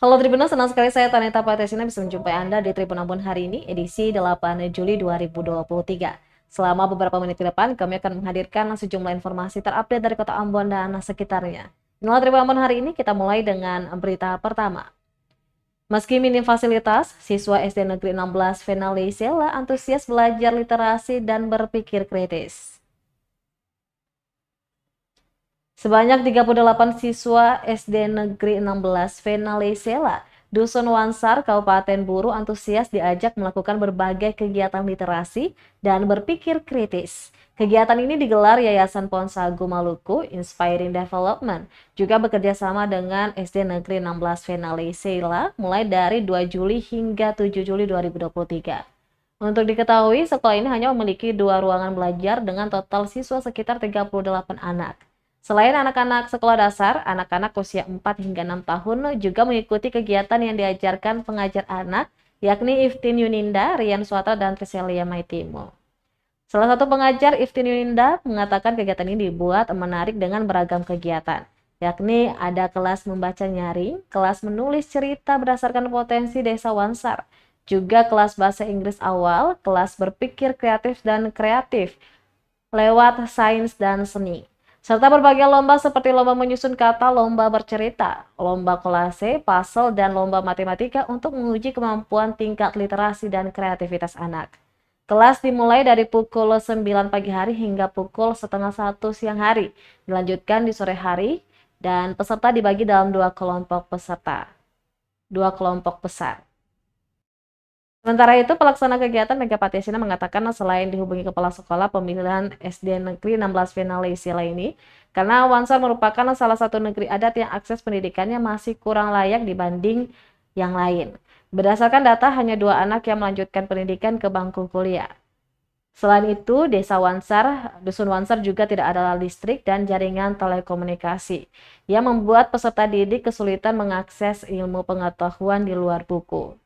Halo Tribuners, senang sekali saya Tanita Patesina bisa menjumpai Anda di Tribun Ambon hari ini, edisi 8 Juli 2023. Selama beberapa menit ke depan, kami akan menghadirkan sejumlah informasi terupdate dari kota Ambon dan sekitarnya. Inilah Tribun Ambon hari ini, kita mulai dengan berita pertama. Meski minim fasilitas, siswa SD Negeri 16 Venali Sela antusias belajar literasi dan berpikir kritis. Sebanyak 38 siswa SD Negeri 16 Venali Sela, Dusun Wansar, Kabupaten Buru antusias diajak melakukan berbagai kegiatan literasi dan berpikir kritis. Kegiatan ini digelar Yayasan Ponsagu Maluku Inspiring Development, juga bekerja sama dengan SD Negeri 16 Venali Sela mulai dari 2 Juli hingga 7 Juli 2023. Untuk diketahui, sekolah ini hanya memiliki 2 ruangan belajar dengan total siswa sekitar 38 anak. Selain anak-anak sekolah dasar, anak-anak usia 4 hingga 6 tahun juga mengikuti kegiatan yang diajarkan pengajar anak, yakni Iftin Yuninda, Rian Swatra, dan Triselia Maitimo. Salah satu pengajar, Iftin Yuninda, mengatakan kegiatan ini dibuat menarik dengan beragam kegiatan, yakni ada kelas membaca nyaring, kelas menulis cerita berdasarkan potensi desa Wansar, juga kelas bahasa Inggris awal, kelas berpikir kreatif dan kreatif, lewat sains dan seni, serta berbagai lomba seperti lomba menyusun kata, lomba bercerita, lomba kolase, puzzle, dan lomba matematika untuk menguji kemampuan tingkat literasi dan kreativitas anak. Kelas dimulai dari pukul 9 pagi hari hingga pukul setengah 1 siang hari, dilanjutkan di sore hari, dan peserta dibagi dalam dua kelompok besar. Sementara itu, pelaksana kegiatan Mega Patisina mengatakan selain dihubungi kepala sekolah pemilihan SD Negeri 16 Venali Sela ini, karena Wansar merupakan salah satu negeri adat yang akses pendidikannya masih kurang layak dibanding yang lain. Berdasarkan data, hanya 2 anak yang melanjutkan pendidikan ke bangku kuliah. Selain itu, Dusun Wansar juga tidak ada listrik dan jaringan telekomunikasi, yang membuat peserta didik kesulitan mengakses ilmu pengetahuan di luar buku.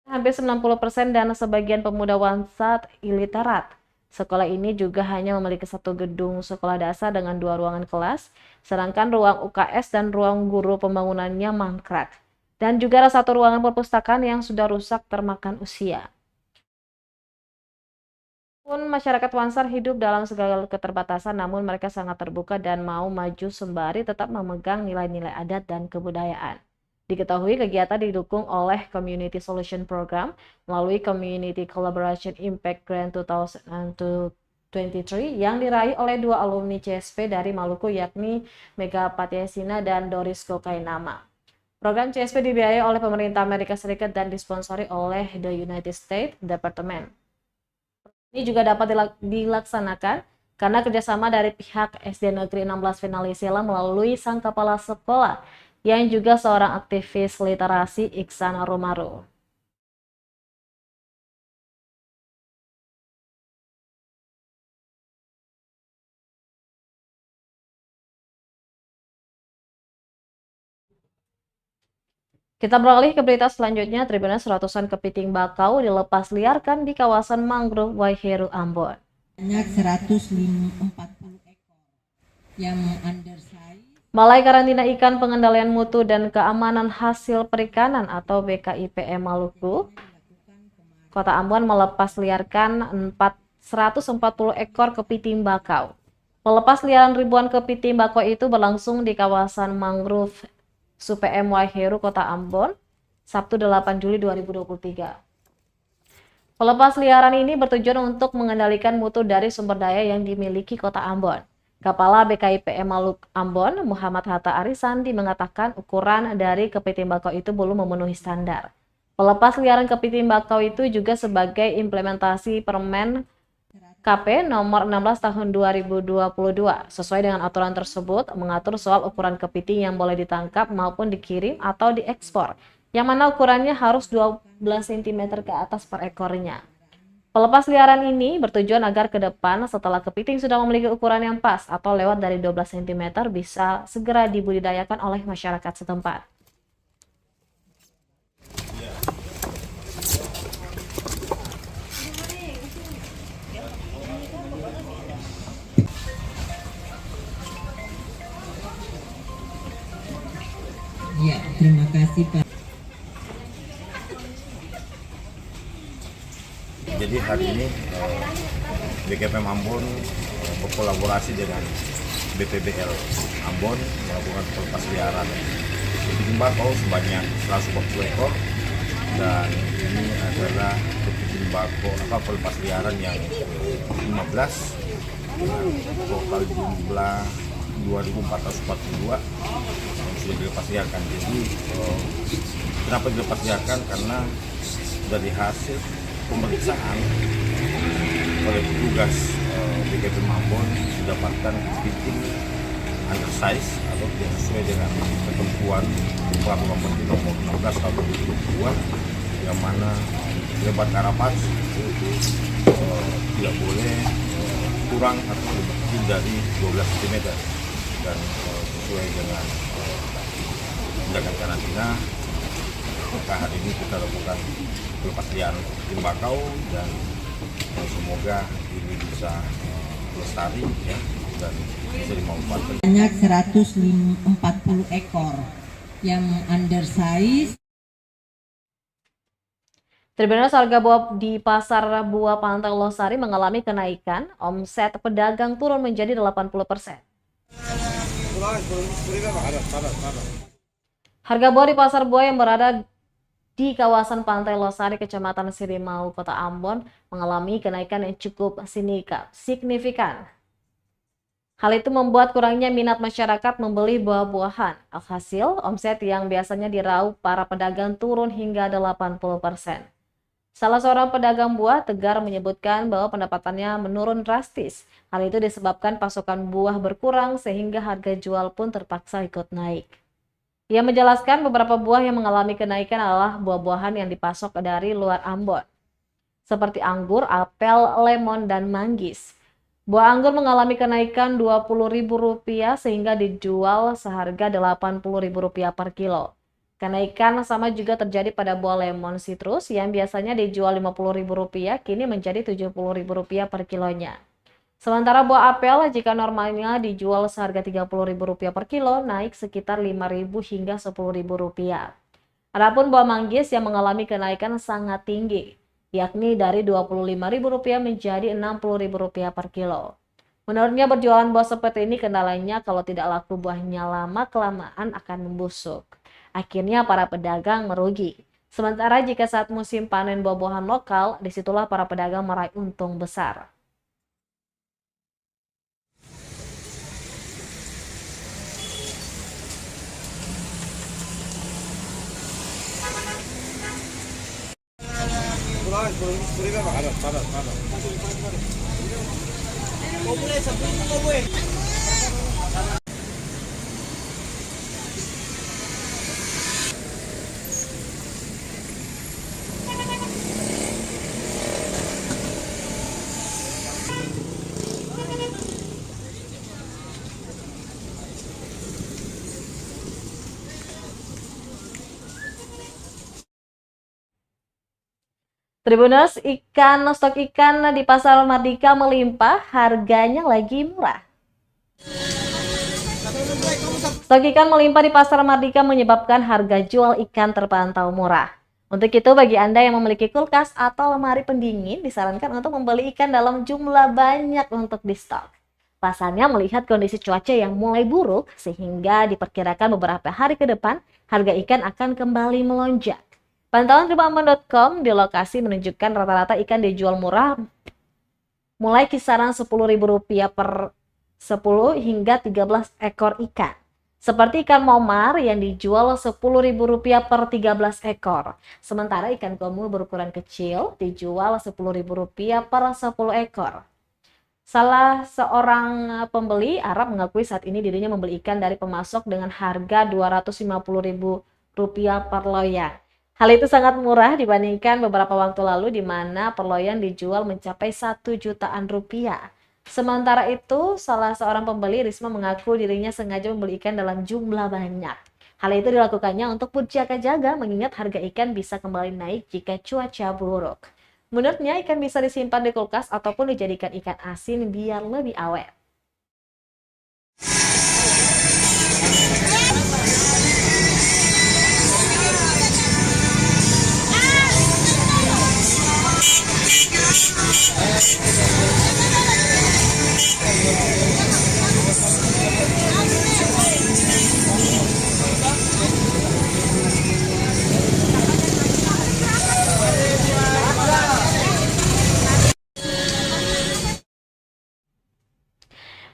Hampir 90% dan sebagian pemuda Wansat iliterat. Sekolah ini juga hanya memiliki satu gedung sekolah dasar dengan 2 ruangan kelas, sedangkan ruang UKS dan ruang guru pembangunannya mangkrak. Dan juga ada 1 ruangan perpustakaan yang sudah rusak termakan usia. Pun masyarakat Wansar hidup dalam segala keterbatasan, namun mereka sangat terbuka dan mau maju sembari tetap memegang nilai-nilai adat dan kebudayaan. Diketahui kegiatan didukung oleh Community Solution Program melalui Community Collaboration Impact Grant 2023 yang diraih oleh 2 alumni CSP dari Maluku, yakni Mega Patiasina dan Doris Kokainama. Program CSP dibiayai oleh pemerintah Amerika Serikat dan disponsori oleh the United States Department. Ini juga dapat dilaksanakan karena kerjasama dari pihak SD Negeri 16 Venali Sela melalui sang kepala sekolah yang juga seorang aktivis literasi, Iksan Romaru. Kita beralih ke berita selanjutnya. Tribuners, ratusan kepiting bakau dilepas liarkan di kawasan mangrove Waiheru, Ambon. Banyak 140 ekor yang undersize. Balai Karantina Ikan Pengendalian Mutu dan Keamanan Hasil Perikanan atau BKIPM Maluku, Kota Ambon melepas liarkan 140 ekor kepiting bakau. Pelepas liaran ribuan kepiting bakau itu berlangsung di kawasan mangrove SUPM Waiheru, Kota Ambon, Sabtu 8 Juli 2023. Pelepas liaran ini bertujuan untuk mengendalikan mutu dari sumber daya yang dimiliki Kota Ambon. Kepala BKIPM Maluku Ambon, Muhammad Hatta Arisandi, mengatakan ukuran dari kepiting bakau itu belum memenuhi standar. Pelepas liaran kepiting bakau itu juga sebagai implementasi Permen KP nomor 16 tahun 2022. Sesuai dengan aturan tersebut, mengatur soal ukuran kepiting yang boleh ditangkap maupun dikirim atau diekspor, yang mana ukurannya harus 12 cm ke atas per ekornya. Pelepas liaran ini bertujuan agar ke depan setelah kepiting sudah memiliki ukuran yang pas atau lewat dari 12 cm bisa segera dibudidayakan oleh masyarakat setempat. Ya, terima kasih Pak. Jadi hari ini BKPM Ambon berkolaborasi dengan BPBL Ambon melakukan pelepas liaran kepiting bakau sebanyak 140 ekor, dan ini adalah kepiting bakau pelepas liaran yang 15 dengan total jumlah 2.442 yang sudah dilepas liarkan. Jadi kenapa dilepas liarkan? Karena dari hasil pemeriksaan oleh petugas BKPM Ambon didapatkan kepiting undersize atau tidak sesuai dengan ketentuan Peraturan Menteri Nomor 16 Tahun 2022, yang mana lebar karapas itu tidak boleh kurang atau lebih kecil dari 12 cm, dan sesuai dengan tindakan karantina, maka hari ini kita lakukan pelepas liaran kepiting bakau, dan semoga ini bisa lestari ya, dan bisa dimanfaatkan. Banyak 140 ekor yang undersize. Tribuners, harga buah di pasar buah Pantai Losari mengalami kenaikan, omset pedagang turun menjadi 80%. Harga buah di pasar buah yang berada di kawasan Pantai Losari, Kecamatan Sirimau, Kota Ambon, mengalami kenaikan yang cukup signifikan. Hal itu membuat kurangnya minat masyarakat membeli buah-buahan. Alhasil, omset yang biasanya diraup para pedagang turun hingga 80%. Salah seorang pedagang buah Tegar menyebutkan bahwa pendapatannya menurun drastis. Hal itu disebabkan pasokan buah berkurang sehingga harga jual pun terpaksa ikut naik. Ia menjelaskan beberapa buah yang mengalami kenaikan adalah buah-buahan yang dipasok dari luar Ambon, seperti anggur, apel, lemon, dan manggis. Buah anggur mengalami kenaikan Rp20.000 sehingga dijual seharga Rp80.000 per kilo. Kenaikan sama juga terjadi pada buah lemon citrus yang biasanya dijual Rp50.000 kini menjadi Rp70.000 per kilonya. Sementara buah apel jika normalnya dijual seharga Rp30.000 per kilo, naik sekitar Rp5.000 hingga Rp10.000. Adapun buah manggis yang mengalami kenaikan sangat tinggi, yakni dari Rp25.000 menjadi Rp60.000 per kilo. Menurutnya berjualan buah seperti ini kendalanya kalau tidak laku buahnya lama-kelamaan akan membusuk. Akhirnya para pedagang merugi. Sementara jika saat musim panen buah-buahan lokal, disitulah para pedagang meraih untung besar. Tribuners, stok ikan di Pasar Mardika melimpah, harganya lagi murah. Stok ikan melimpah di Pasar Mardika menyebabkan harga jual ikan terpantau murah. Untuk itu, bagi Anda yang memiliki kulkas atau lemari pendingin, disarankan untuk membeli ikan dalam jumlah banyak untuk di stok. Pasalnya, melihat kondisi cuaca yang mulai buruk, sehingga diperkirakan beberapa hari ke depan, harga ikan akan kembali melonjak. Pantauan tribunambon.com di lokasi menunjukkan rata-rata ikan dijual murah mulai kisaran Rp10.000 per 10 hingga 13 ekor ikan. Seperti ikan momar yang dijual Rp10.000 per 13 ekor. Sementara ikan komul berukuran kecil dijual Rp10.000 per 10 ekor. Salah seorang pembeli Arab mengakui saat ini dirinya membeli ikan dari pemasok dengan harga Rp250.000 per loyang. Hal itu sangat murah dibandingkan beberapa waktu lalu di mana per loyang dijual mencapai Rp1 jutaan. Sementara itu, salah seorang pembeli, Risma, mengaku dirinya sengaja membeli ikan dalam jumlah banyak. Hal itu dilakukannya untuk berjaga-jaga mengingat harga ikan bisa kembali naik jika cuaca buruk. Menurutnya, ikan bisa disimpan di kulkas ataupun dijadikan ikan asin biar lebih awet.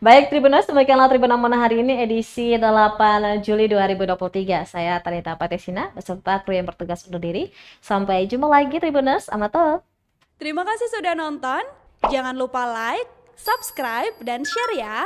Baik Tribuners, demikianlah Tribun Amanah hari ini edisi 8 Juli 2023. Saya Tanita Patesina beserta kru yang bertugas undur diri. Sampai jumpa lagi Tribuners, Amato. Terima kasih sudah nonton. Jangan lupa like, subscribe, dan share ya.